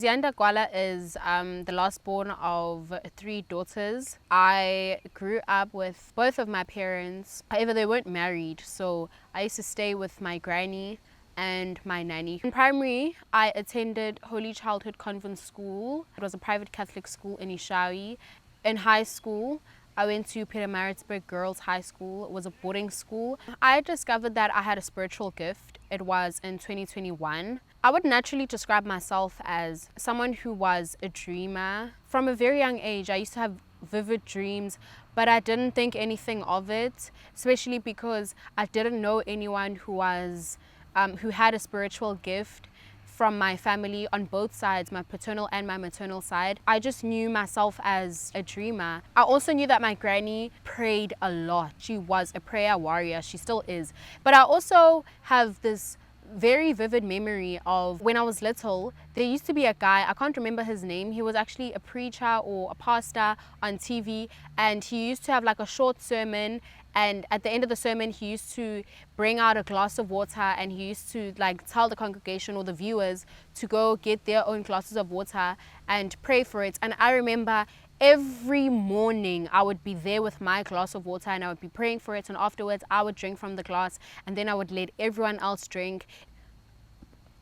Ziyanda Gwala is the last born of 3 daughters. I grew up with both of my parents. However, they weren't married, so I used to stay with my granny and my nanny. In primary, I attended Holy Childhood Convent School. It was a private Catholic school in Ishawi. In high school, I went to Pietermaritzburg Girls High School. It was a boarding school. I discovered that I had a spiritual gift. It was in 2021. I would naturally describe myself as someone who was a dreamer. From a very young age, I used to have vivid dreams, but I didn't think anything of it, especially because I didn't know anyone who had a spiritual gift from my family on both sides, my paternal and my maternal side. I just knew myself as a dreamer. I also knew that my granny prayed a lot. She was a prayer warrior. She still is. But I also have this very vivid memory of when I was little. There used to be a guy, I can't remember his name. He was actually a preacher or a pastor on TV, and he used to have like a short sermon, and at the end of the sermon he used to bring out a glass of water, and he used to like tell the congregation or the viewers to go get their own glasses of water and pray for it. And I remember every morning I would be there with my glass of water and I would be praying for it, and afterwards I would drink from the glass and then I would let everyone else drink.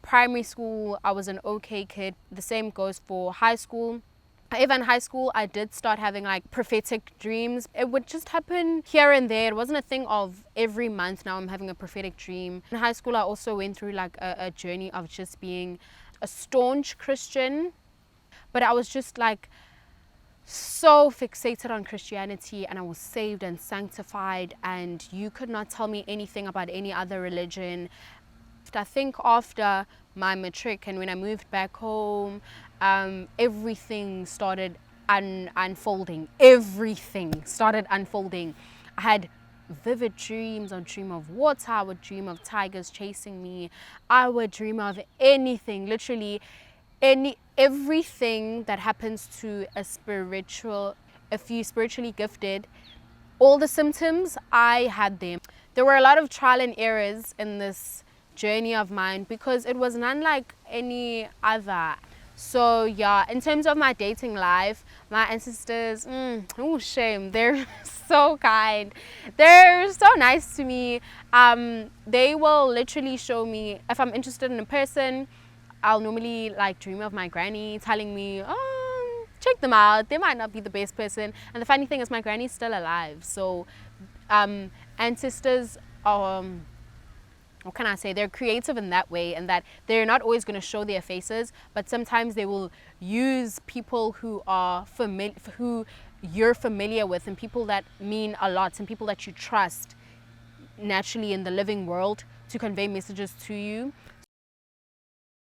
Primary school, I was an okay kid. The same goes for high school. Even in high school, I did start having like prophetic dreams. It would just happen here and there. It wasn't a thing of every month now I'm having a prophetic dream. In high school, I also went through like a journey of just being a staunch Christian, but I was just like so fixated on Christianity, and I was saved and sanctified, and you could not tell me anything about any other religion. I think after my matric and when I moved back home, everything started unfolding. Everything started unfolding. I had vivid dreams. I would dream of water. I would dream of tigers chasing me. I would dream of anything, literally everything that happens to if you spiritually gifted. All the symptoms, I had them. There were a lot of trial and errors in this journey of mine because it was none like any other. So yeah, in terms of my dating life, my ancestors, oh shame, they're so kind. They're so nice to me. They will literally show me if I'm interested in a person. I'll normally like dream of my granny telling me, oh, check them out, they might not be the best person. And the funny thing is my granny's still alive. So ancestors are, what can I say, they're creative in that way, and that they're not always going to show their faces, but sometimes they will use people who you're familiar with, and people that mean a lot, and people that you trust naturally in the living world to convey messages to you.